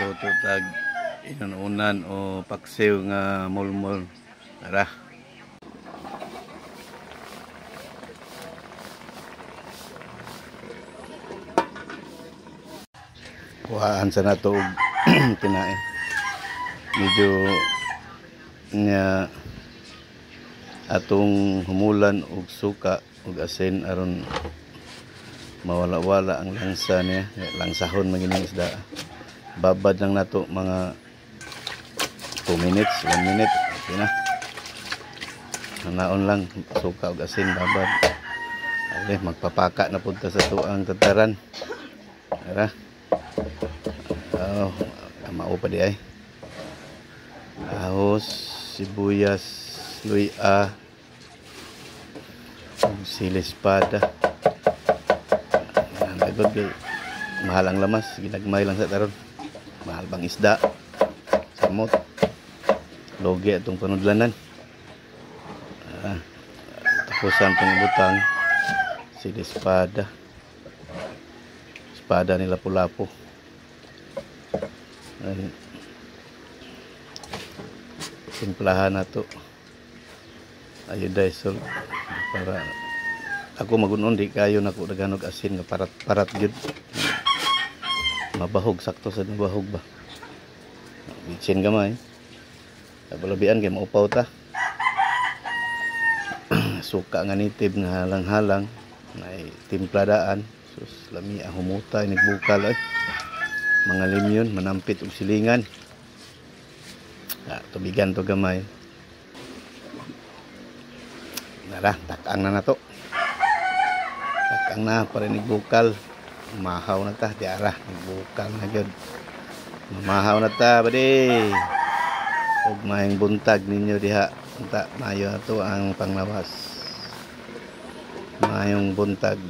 magluto tag inunan o paksiw nga mulmul. Tara. Kuhaan sa nato og kinain. Medyo nya atong humulan og suka og asin aron mawala-wala ang langsa niya, langsahon magining isda. Babad lang nato mga 2 minutes, 1 minute, okay na. Hanaon lang suka ug asin babad. Okay, magpapaka na punta sa tuang tataran. Tara. Oh, mao pa di ay. Ahos, sibuyas, luya, sili espada. Nagod kay mahal ang lamas, ginagmay lang sa taron. Mahal bang isda, samot, logi atong panudlanan. Tapusan pang ibutang sili espada, espada ni lapu-lapu. Timplahan na to iodizol para ako magunon di kayo nako daganog asin nga parat gyud mabahog sakto sa mabahog ba bitsin gamay balabian kay maupaw ta suka nga nitib nga halang-halang nay timpladaan sus lami ang humuta inigbukal ay mga limyon manampit og silingan. Tubigan to gamay. Nara, takang na nato. Takang na para nigbukal. Mahaw na ta, diara, nigbukal na gyud. Mamahaw na ta, bade. Ug maayong buntag ninyo diha. Unta mayo na to ang panglawas. Maayong buntag.